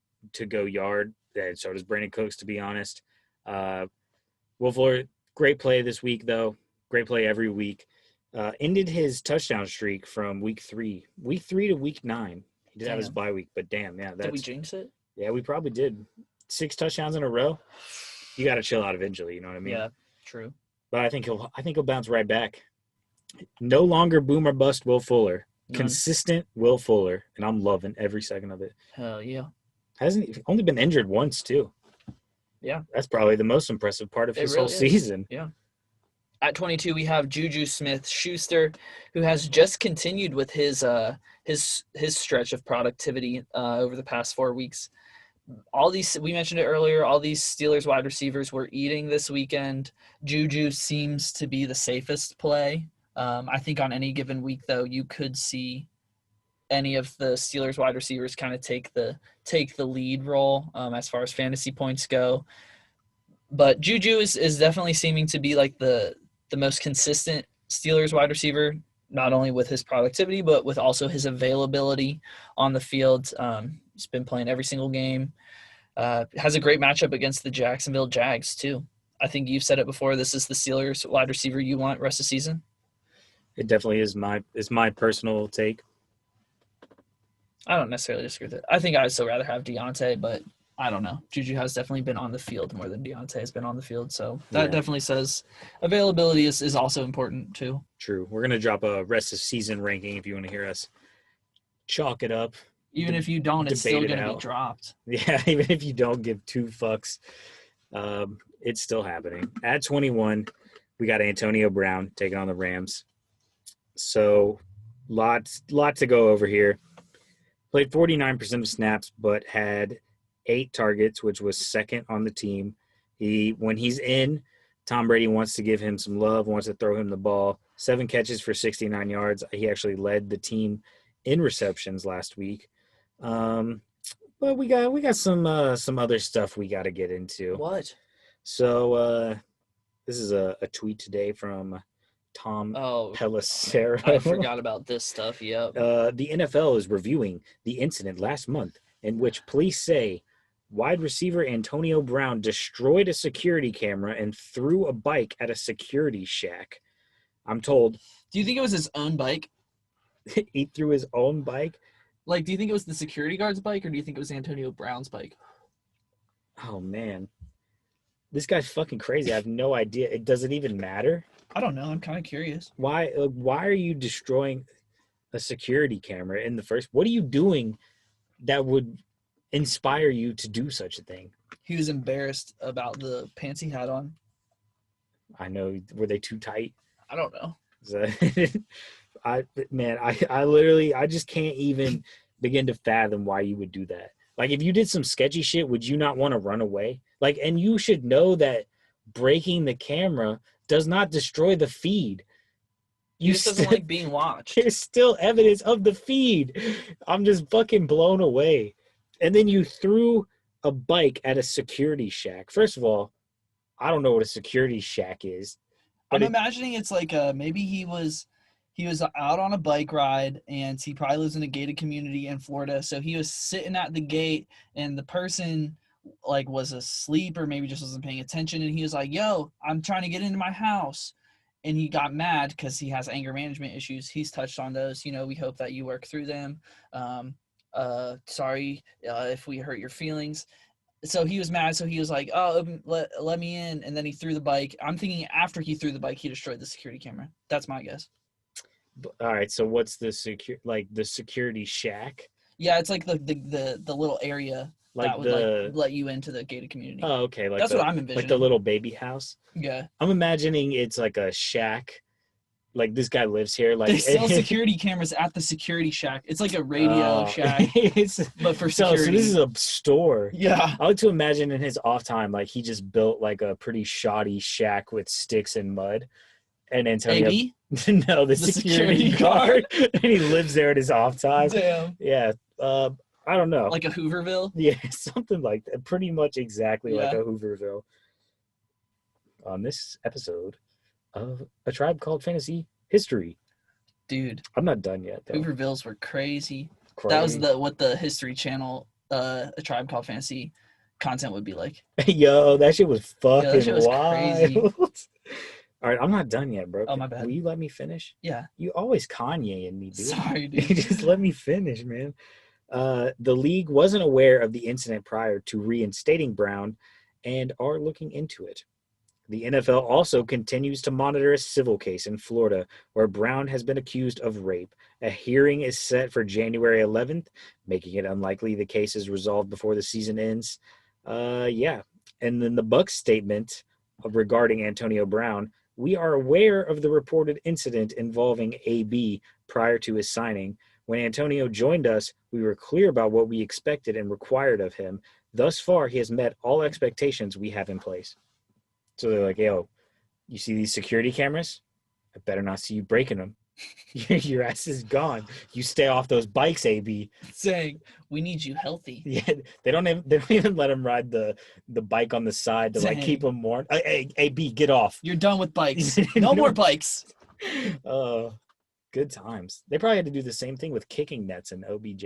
yard. And so does Brandin Cooks, to be honest. Will Fuller, great play this week, though. Great play every week. Ended his touchdown streak from week 3 to week 9. He did have his bye week, but damn, yeah. Did we jinx it? Yeah, we probably did. 6 touchdowns in a row. You got to chill out eventually, you know what I mean? Yeah, true. But I think he'll bounce right back. No longer boom or bust Will Fuller. Consistent Will Fuller, and I'm loving every second of it. Hell yeah. Hasn't only been injured once too. Yeah. That's probably the most impressive part of his whole season. Yeah. At 22, we have Juju Smith-Schuster, who has just continued with his stretch of productivity over the past 4 weeks. All these, we mentioned it earlier, all these Steelers wide receivers were eating this weekend. Juju seems to be the safest play. I think on any given week, though, you could see any of the Steelers wide receivers kind of take the lead role as far as fantasy points go. But Juju is definitely seeming to be like the most consistent Steelers wide receiver, not only with his productivity, but with also his availability on the field. He's been playing every single game. Has a great matchup against the Jacksonville Jags, too. I think you've said it before. This is the Steelers wide receiver you want rest of the season. It definitely is my personal take. I don't necessarily disagree with it. I think I'd still rather have Diontae, but I don't know. Juju has definitely been on the field more than Diontae has been on the field. So that definitely says availability is also important too. True. We're going to drop a rest of season ranking if you want to hear us chalk it up. Even if you don't, it's still going to be dropped. Yeah, even if you don't give two fucks, it's still happening. At 21, we got Antonio Brown taking on the Rams. So lot to go over here. Played 49% of snaps, but had 8 targets, which was second on the team. When he's in, Tom Brady wants to give him some love, wants to throw him the ball. 7 catches for 69 yards. He actually led the team in receptions last week. But we got some other stuff we got to get into. What? So this is a tweet today from Tom Pelissero. I forgot about this stuff. Yep. The NFL is reviewing the incident last month in which police say wide receiver Antonio Brown destroyed a security camera and threw a bike at a security shack. I'm told. Do you think it was his own bike? He threw his own bike? Like, do you think it was the security guard's bike, or do you think it was Antonio Brown's bike? Oh, man. This guy's fucking crazy. I have no idea. Does it even matter? I don't know. I'm kind of curious. Why are you destroying a security camera in the first? What are you doing that would inspire you to do such a thing? He was embarrassed about the pants he had on. I know. Were they too tight? I don't know. I literally just can't even begin to fathom why you would do that. Like, if you did some sketchy shit, would you not want to run away? Like, and you should know that breaking the camera does not destroy the feed. He just doesn't like being watched. There's still evidence of the feed. I'm just fucking blown away. And then you threw a bike at a security shack. First of all, I don't know what a security shack is. I'm imagining it's like maybe he was out on a bike ride, and he probably lives in a gated community in Florida. So he was sitting at the gate, and the person like was asleep or maybe just wasn't paying attention. And he was like, "Yo, I'm trying to get into my house." And he got mad because he has anger management issues. He's touched on those. You know, we hope that you work through them. Sorry if we hurt your feelings. So he was mad. So he was like, "Oh, let me in." And then he threw the bike. I'm thinking after he threw the bike, he destroyed the security camera. That's my guess. All right. So what's the security shack? Yeah, it's like the little area like that would let you into the gated community. Oh, okay. Like that's what I'm envisioning. Like the little baby house. Yeah. I'm imagining it's like a shack. Like, this guy lives here. Like, they sell security cameras at the security shack. It's like a radio shack, but for security. So this is a store. Yeah. I like to imagine in his off time, like, he just built like a pretty shoddy shack with sticks and mud. And Antonio, no, the security guard, and he lives there at his off time. Damn. Yeah. I don't know. Like a Hooverville. Yeah, something like that. Pretty much exactly like a Hooverville. On this episode of A Tribe Called Fantasy History. Dude. I'm not done yet, though. Hoovervilles were crazy. That was what the History Channel, A Tribe Called Fantasy content would be like. Yo, that shit was fucking that shit was wild. Crazy. All right, I'm not done yet, bro. Oh, my bad. Will you let me finish? Yeah. You always Kanye and me, dude. Sorry, dude. Just let me finish, man. The league wasn't aware of the incident prior to reinstating Brown and are looking into it. The NFL also continues to monitor a civil case in Florida where Brown has been accused of rape. A hearing is set for January 11th, making it unlikely the case is resolved before the season ends. And then the Bucs statement regarding Antonio Brown, we are aware of the reported incident involving AB prior to his signing. When Antonio joined us, we were clear about what we expected and required of him. Thus far, he has met all expectations we have in place. So they're like, yo, you see these security cameras? I better not see you breaking them. Your ass is gone. You stay off those bikes, AB. Saying, we need you healthy. Yeah, they don't even let him ride the bike on the side to like keep him warm. Hey, AB, get off. You're done with bikes. No more bikes. Good times. They probably had to do the same thing with kicking nets and OBJ.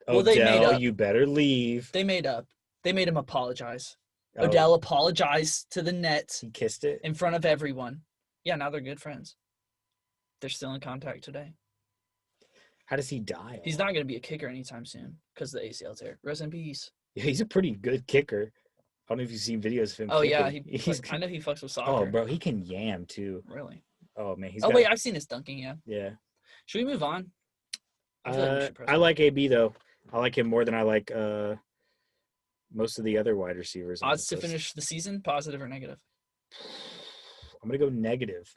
Well, they made Odell, up. you better leave. They made up. They made him apologize. Oh, Odell apologized to the net he kissed it in front of everyone. Yeah, now they're good friends. They're still in contact today. How does he die? He's not going to be a kicker anytime soon because of the ACL tear. Rest in peace. Yeah, he's a pretty good kicker. I don't know if you've seen videos of him. Oh, kicking. yeah. I know he fucks with soccer. Oh, bro, he can yam too. Really? Oh, man. Wait, I've seen his dunking, yeah. Yeah. Should we move on? I like AB, though. I like him more than I like most of the other wide receivers. Odds to finish the season, positive or negative? I'm going to go negative.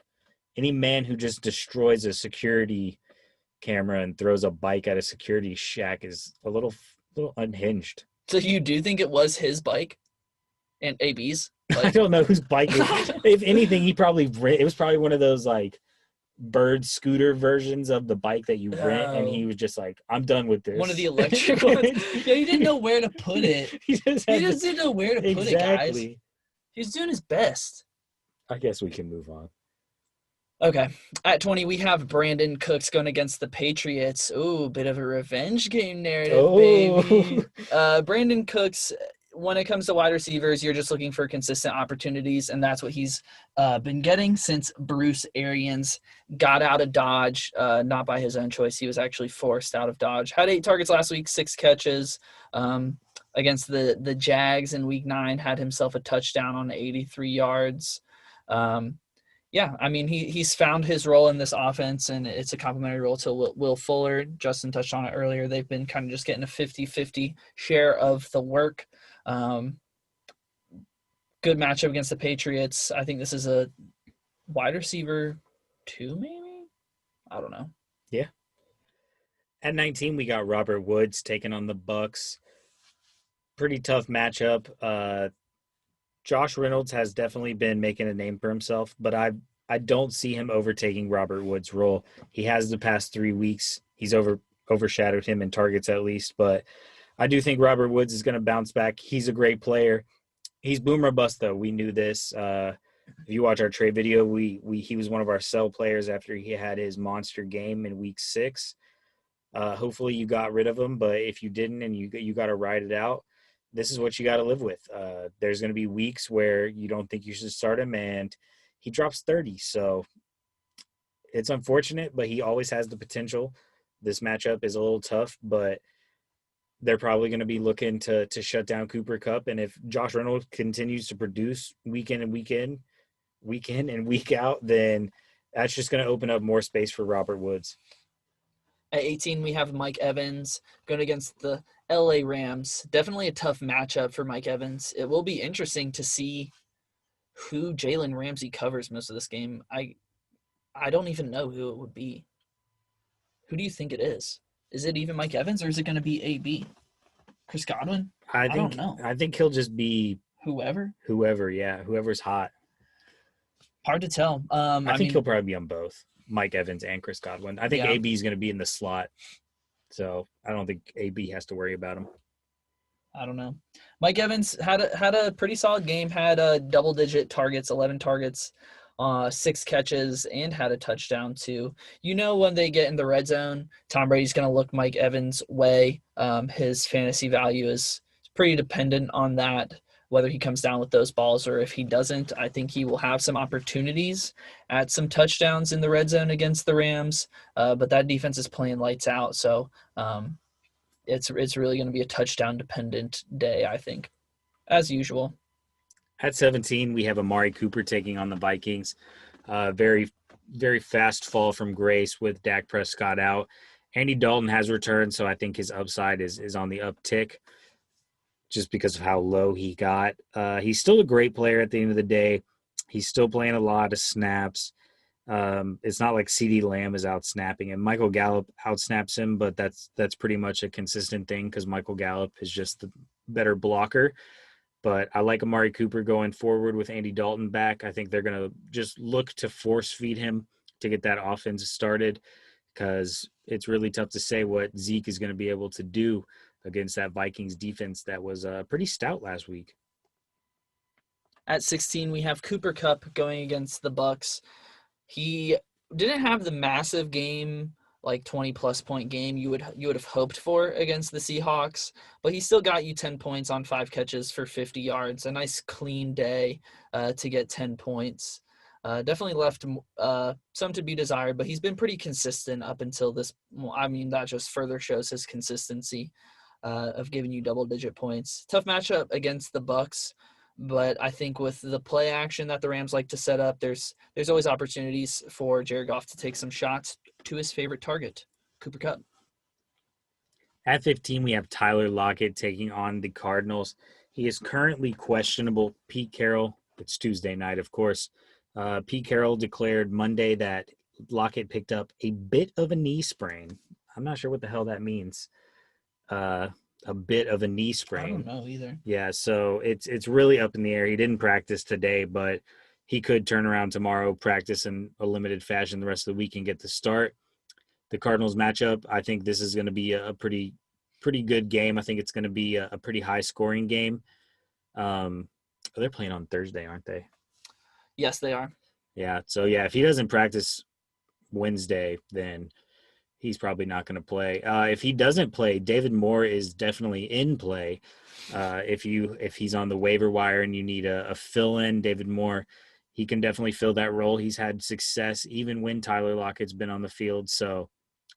Any man who just destroys a security camera and throws a bike at a security shack is a little unhinged. So you do think it was his bike and AB's? I don't know whose bike it was. If anything, it was probably one of those like bird scooter versions of the bike that you rent, and he was just like, I'm done with this. One of the electric ones. Yeah, he didn't know where to put it. He just didn't know where to put it, guys. He was doing his best. I guess we can move on. Okay. At 20, we have Brandin Cooks going against the Patriots. Ooh, bit of a revenge game narrative, baby. Brandin Cooks, when it comes to wide receivers, you're just looking for consistent opportunities, and that's what he's been getting since Bruce Arians got out of Dodge, not by his own choice. He was actually forced out of Dodge. Had 8 targets last week, 6 catches. Against the Jags in Week 9, had himself a touchdown on 83 yards. Yeah, I mean, he's found his role in this offense, and it's a complementary role to Will Fuller. Justin touched on it earlier. They've been kind of just getting a 50-50 share of the work. Good matchup against the Patriots. I think this is a wide receiver 2, maybe? I don't know. Yeah. At 19, we got Robert Woods taking on the Bucs. Pretty tough matchup. Josh Reynolds has definitely been making a name for himself, but I don't see him overtaking Robert Woods' role. He has the past 3 weeks. He's overshadowed him in targets at least, but I do think Robert Woods is going to bounce back. He's a great player. He's boom or bust, though. We knew this. If you watch our trade video, he was one of our sell players after he had his monster game in Week 6. Hopefully you got rid of him, but if you didn't and you got to ride it out, this is what you got to live with. There's going to be weeks where you don't think you should start him, and he drops 30. So it's unfortunate, but he always has the potential. This matchup is a little tough, but they're probably going to be looking to shut down Cooper Kupp. And if Josh Reynolds continues to produce week in and week out, then that's just going to open up more space for Robert Woods. At 18, we have Mike Evans going against the LA Rams. Definitely a tough matchup for Mike Evans. It will be interesting to see who Jalen Ramsey covers most of this game. I don't even know who it would be. Who do you think it is? Is it even Mike Evans, or is it going to be AB? Chris Godwin? I don't know. I think he'll just be whoever, yeah. Whoever's hot. Hard to tell. I think he'll probably be on both. Mike Evans and Chris Godwin. I think AB is going to be in the slot, so I don't think AB has to worry about him. I don't know. Mike Evans had a pretty solid game, had a double-digit targets, 11 targets, 6 catches, and had a touchdown too. You know, when they get in the red zone, Tom Brady's going to look Mike Evans' way. His fantasy value is pretty dependent on that, whether he comes down with those balls or if he doesn't. I think he will have some opportunities at some touchdowns in the red zone against the Rams, but that defense is playing lights out. So it's really going to be a touchdown-dependent day, I think, as usual. At 17, we have Amari Cooper taking on the Vikings. Very, very fast fall from grace with Dak Prescott out. Andy Dalton has returned, so I think his upside is on the uptick. just because of how low he got. He's still a great player at the end of the day. He's still playing a lot of snaps. It's not like CeeDee Lamb is out snapping him. Michael Gallup outsnaps him, but that's pretty much a consistent thing because Michael Gallup is just the better blocker. But I like Amari Cooper going forward with Andy Dalton back. I think they're going to just look to force feed him to get that offense started because it's really tough to say what Zeke is going to be able to do against that Vikings defense that was pretty stout last week. At 16, we have Cooper Kupp going against the Bucks. He didn't have the massive game, like 20-plus point game you would have hoped for against the Seahawks, but he still got you 10 points on 5 catches for 50 yards. A nice clean day to get 10 points. Definitely left some to be desired, but he's been pretty consistent up until this. I mean, that just further shows his consistency of giving you double-digit points. Tough matchup against the Bucks, but I think with the play action that the Rams like to set up, there's always opportunities for Jared Goff to take some shots to his favorite target, Cooper Kupp. At 15, we have Tyler Lockett taking on the Cardinals. He is currently questionable. Pete Carroll, it's Tuesday night, of course. Pete Carroll declared Monday that Lockett picked up a bit of a knee sprain. I'm not sure what the hell that means. A bit of a knee sprain. I don't know either. Yeah, so it's really up in the air. He didn't practice today, but he could turn around tomorrow, practice in a limited fashion the rest of the week, and get the start. The Cardinals matchup, I think this is going to be a pretty good game. I think it's going to be a pretty high-scoring game. They're playing on Thursday, aren't they? Yes, they are. Yeah, so yeah, if he doesn't practice Wednesday, then he's probably not going to play. If he doesn't play, David Moore is definitely in play. If he's on the waiver wire and you need a fill-in, David Moore, he can definitely fill that role. He's had success even when Tyler Lockett's been on the field. So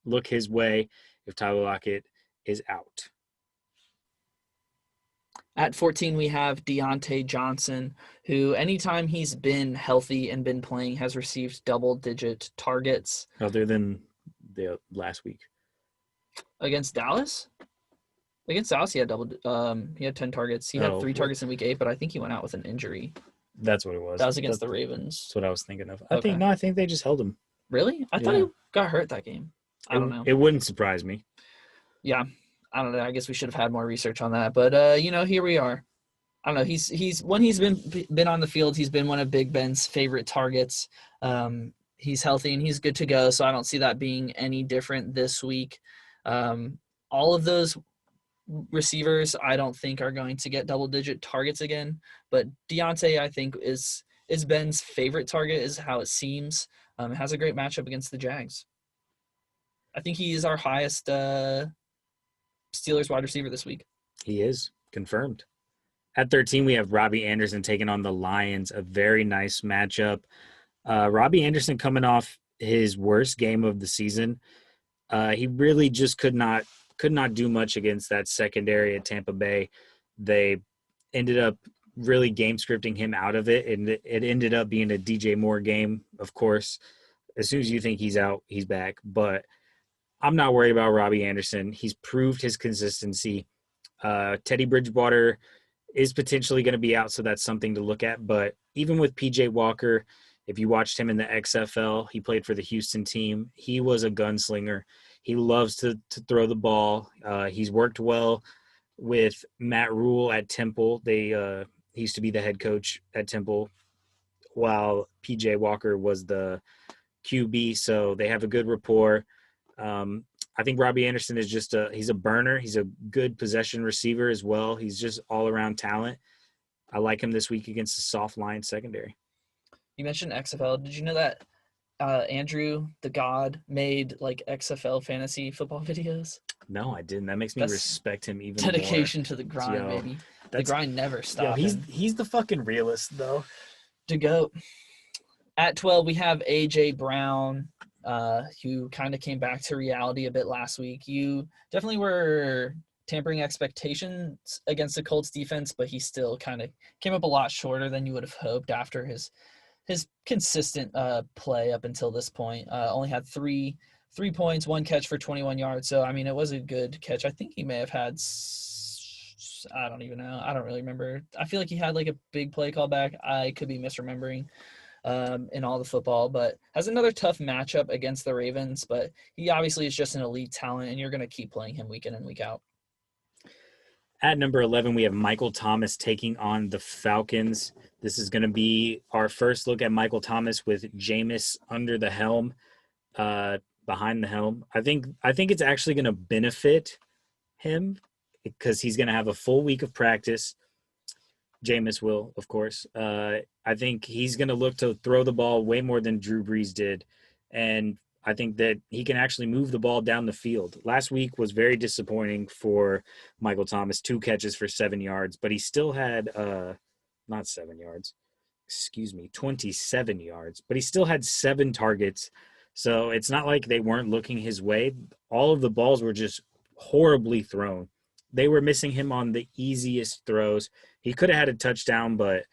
look his way if Tyler Lockett is out. At 14, we have Diontae Johnson, who anytime he's been healthy and been playing has received double-digit targets. Other than the last week. Against Dallas? Against Dallas, he had 10 targets. He had 3 targets in week 8, but I think he went out with an injury. That's what it was. That was against the Ravens. That's what I was thinking of. I think they just held him. Really? I thought he got hurt that game. I don't know. It wouldn't surprise me. Yeah. I don't know. I guess we should have had more research on that. But, here we are. I don't know. He's when he's been on the field, he's been one of Big Ben's favorite targets. He's healthy and he's good to go, so I don't see that being any different this week. All of those receivers I don't think are going to get double-digit targets again, but Diontae I think is Ben's favorite target is how it seems. Has a great matchup against the Jags. I think he is our highest Steelers wide receiver this week. He is, confirmed. At 13, we have Robby Anderson taking on the Lions, a very nice matchup. Robby Anderson coming off his worst game of the season. He really just could not do much against that secondary at Tampa Bay. They ended up really game scripting him out of it, and it ended up being a DJ Moore game, of course. As soon as you think he's out, he's back. But I'm not worried about Robby Anderson. He's proved his consistency. Teddy Bridgewater is potentially going to be out, so that's something to look at. But even with P.J. Walker, if you watched him in the XFL, he played for the Houston team. He was a gunslinger. He loves to throw the ball. He's worked well with Matt Rule at Temple. He used to be the head coach at Temple while P.J. Walker was the QB, so they have a good rapport. I think Robby Anderson is he's a burner. He's a good possession receiver as well. He's just all-around talent. I like him this week against the soft line secondary. You mentioned XFL. Did you know that Andrew the God made like XFL fantasy football videos? No, I didn't. That makes me respect him even dedication more. to the grind, baby. The grind never stops. He's the fucking realist, though. To go. At 12, we have A.J. Brown, who kind of came back to reality a bit last week. You definitely were tampering expectations against the Colts defense, but he still kind of came up a lot shorter than you would have hoped after his consistent play up until this point. Only had 3 points, 1 catch for 21 yards. So, I mean, it was a good catch. I think he may have had I don't even know. I don't really remember. I feel like he had like a big play call back. I could be misremembering in all the football, but has another tough matchup against the Ravens. But he obviously is just an elite talent, and you're going to keep playing him week in and week out. At number 11, we have Michael Thomas taking on the Falcons. This is going to be our first look at Michael Thomas with Jameis under the helm, behind the helm. I think it's actually going to benefit him because he's going to have a full week of practice. Jameis will, of course. I think he's going to look to throw the ball way more than Drew Brees did. And I think that he can actually move the ball down the field. Last week was very disappointing for Michael Thomas, 2 catches for 7 yards, but he still had not 7 yards, 27 yards, but he still had 7 targets. So it's not like they weren't looking his way. All of the balls were just horribly thrown. They were missing him on the easiest throws. He could have had a touchdown, but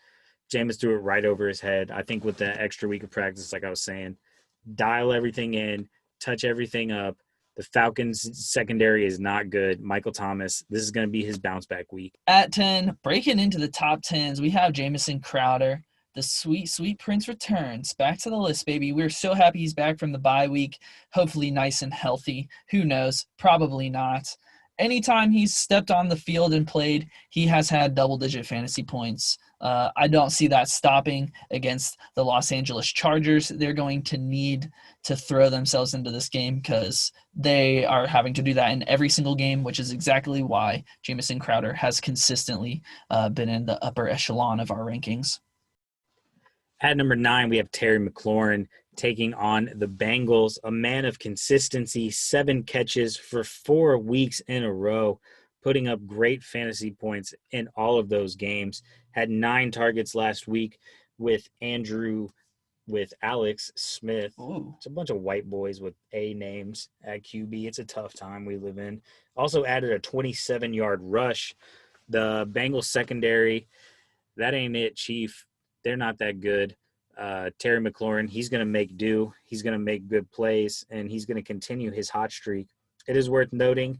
Jameis threw it right over his head. I think with the extra week of practice, like I was saying, dial everything in, touch everything up. The Falcons secondary is not good. Michael Thomas, this is going to be his bounce back week. At 10, breaking into the top 10s, we have Jamison Crowder. The sweet, sweet Prince returns back to the list, baby. We're so happy he's back from the bye week. Hopefully nice and healthy. Who knows? Probably not. Anytime he's stepped on the field and played, he has had double-digit fantasy points. I don't see that stopping against the Los Angeles Chargers. They're going to need to throw themselves into this game because they are having to do that in every single game, which is exactly why Jamison Crowder has consistently been in the upper echelon of our rankings. At number 9, we have Terry McLaurin taking on the Bengals, a man of consistency, 7 catches for 4 weeks in a row, putting up great fantasy points in all of those games. Had 9 targets last week with Alex Smith. Ooh. It's a bunch of white boys with A names at QB. It's a tough time we live in. Also added a 27-yard rush. The Bengals secondary, that ain't it, Chief. They're not that good. Terry McLaurin, he's going to make do. He's going to make good plays, and he's going to continue his hot streak. It is worth noting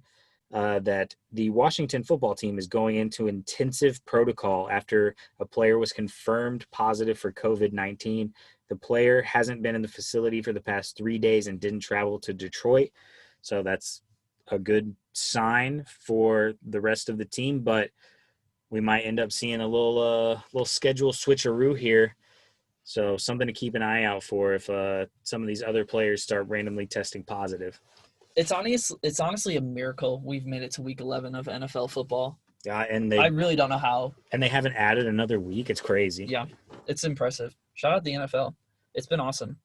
that the Washington football team is going into intensive protocol after a player was confirmed positive for COVID-19. The player hasn't been in the facility for the past 3 days and didn't travel to Detroit. So that's a good sign for the rest of the team, but we might end up seeing a little schedule switcheroo here. So something to keep an eye out for if some of these other players start randomly testing positive. It's honestly a miracle we've made it to week 11 of NFL football. Yeah, and I really don't know how. And they haven't added another week. It's crazy. Yeah, it's impressive. Shout out the NFL. It's been awesome.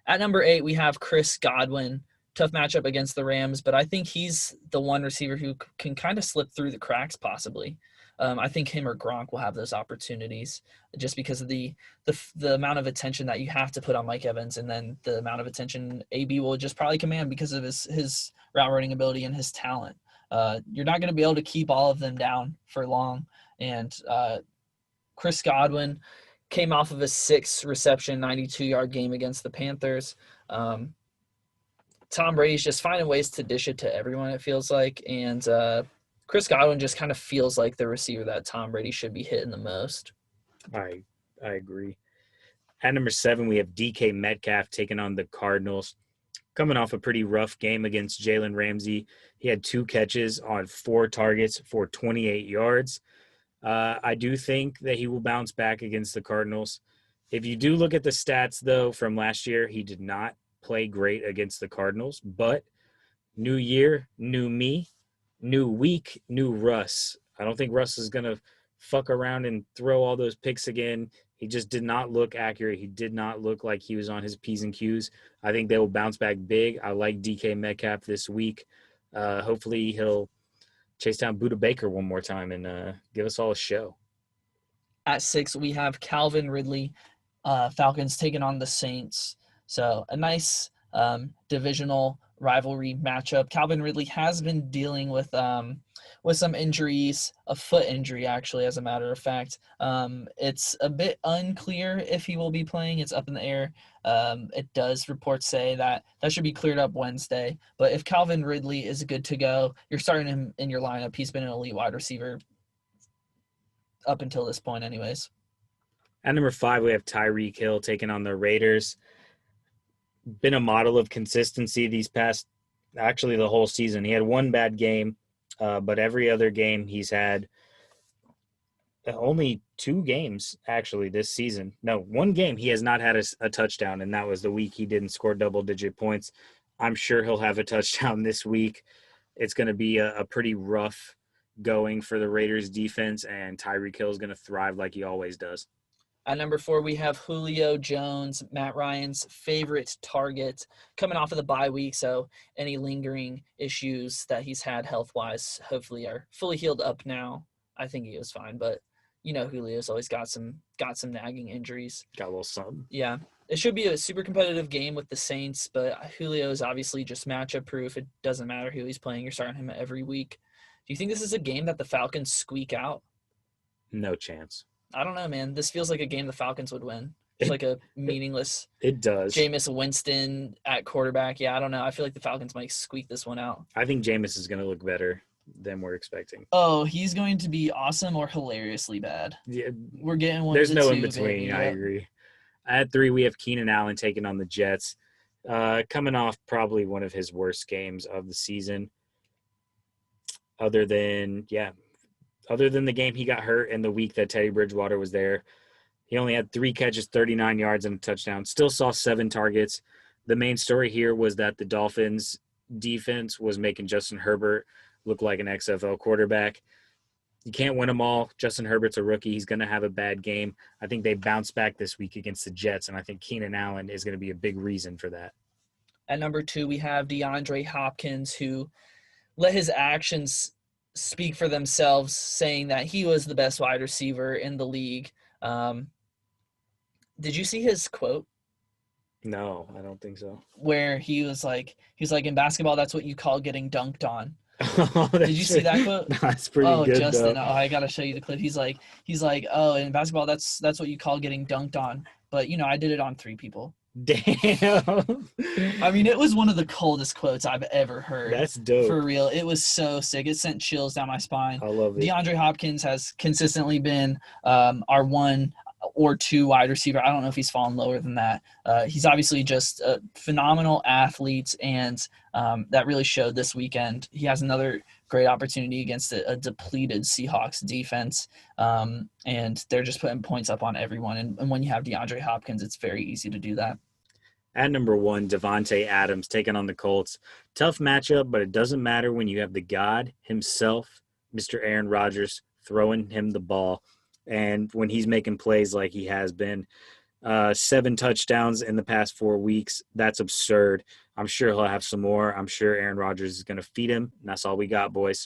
At number 8, we have Chris Godwin. Tough matchup against the Rams, but I think he's the one receiver who can kind of slip through the cracks possibly. I think him or Gronk will have those opportunities just because of the amount of attention that you have to put on Mike Evans, and then the amount of attention AB will just probably command because of his route running ability and his talent. You're not going to be able to keep all of them down for long. And Chris Godwin came off of a 6-reception, 92-yard game against the Panthers. Tom Brady's just finding ways to dish it to everyone, it feels like. And Chris Godwin just kind of feels like the receiver that Tom Brady should be hitting the most. I agree. At number 7, we have DK Metcalf taking on the Cardinals. Coming off a pretty rough game against Jalen Ramsey. He had 2 catches on 4 targets for 28 yards. I do think that he will bounce back against the Cardinals. If you do look at the stats, though, from last year, he did not play great against the Cardinals. But new year, new me, new week, new Russ. I don't think Russ is going to fuck around and throw all those picks again. He just did not look accurate. He did not look like he was on his P's and Q's. I think they will bounce back big. I like DK Metcalf this week. Hopefully he'll chase down Buda Baker one more time and give us all a show. At 6, we have Calvin Ridley, Falcons taking on the Saints. So a nice divisional rivalry matchup. Calvin Ridley has been dealing with some injuries, a foot injury actually, as a matter of fact. It's a bit unclear if he will be playing. It's up in the air. It does reports say that should be cleared up Wednesday. But if Calvin Ridley is good to go, you're starting him in your lineup. He's been an elite wide receiver up until this point anyways. At number 5, we have Tyreek Hill taking on the Raiders. Been a model of consistency these past, actually the whole season. He had one bad game, but every other game he's had only 2 games actually this season. No, 1 game he has not had a touchdown, and that was the week he didn't score double-digit points. I'm sure he'll have a touchdown this week. It's going to be a pretty rough going for the Raiders defense, and Tyreek Hill is going to thrive like he always does. At number 4, we have Julio Jones, Matt Ryan's favorite target, coming off of the bye week. So any lingering issues that he's had health-wise hopefully are fully healed up now. I think he was fine, but Julio's always got some nagging injuries. Got a little something. Yeah. It should be a super competitive game with the Saints, but Julio is obviously just matchup proof. It doesn't matter who he's playing. You're starting him every week. Do you think this is a game that the Falcons squeak out? No chance. I don't know, man. This feels like a game the Falcons would win. It's like a meaningless. It does. Jameis Winston at quarterback. Yeah, I don't know. I feel like the Falcons might squeak this one out. I think Jameis is going to look better than we're expecting. Oh, he's going to be awesome or hilariously bad. Yeah, we're getting one. There's of no the in two, between. baby. I agree. At 3, we have Keenan Allen taking on the Jets, coming off probably one of his worst games of the season. Other than the game he got hurt and the week that Teddy Bridgewater was there. He only had 3 catches, 39 yards, and a touchdown. Still saw 7 targets. The main story here was that the Dolphins' defense was making Justin Herbert look like an XFL quarterback. You can't win them all. Justin Herbert's a rookie. He's going to have a bad game. I think they bounce back this week against the Jets, and I think Keenan Allen is going to be a big reason for that. At number 2, we have DeAndre Hopkins, who let his actions speak for themselves, saying that he was the best wide receiver in the league. Did you see his quote? No, I don't think so. Where he was like, in basketball, that's what you call getting dunked on. Oh, did you see that quote? That's pretty good. Justin, though. I gotta show you the clip. He's like, oh, in basketball, that's what you call getting dunked on. But I did it on 3 people. Damn. I mean, it was one of the coldest quotes I've ever heard. That's dope. For real. It was so sick. It sent chills down my spine. I love it. DeAndre Hopkins has consistently been our 1 or 2 wide receiver. I don't know if he's fallen lower than that. He's obviously just a phenomenal athlete, and that really showed this weekend. He has another great opportunity against a depleted Seahawks defense, and they're just putting points up on everyone. And when you have DeAndre Hopkins, it's very easy to do that. At number 1, Davante Adams taking on the Colts. Tough matchup, but it doesn't matter when you have the God himself, Mr. Aaron Rodgers, throwing him the ball. And when he's making plays like he has been, 7 touchdowns in the past 4 weeks, that's absurd. I'm sure he'll have some more. I'm sure Aaron Rodgers is going to feed him. And that's all we got, boys.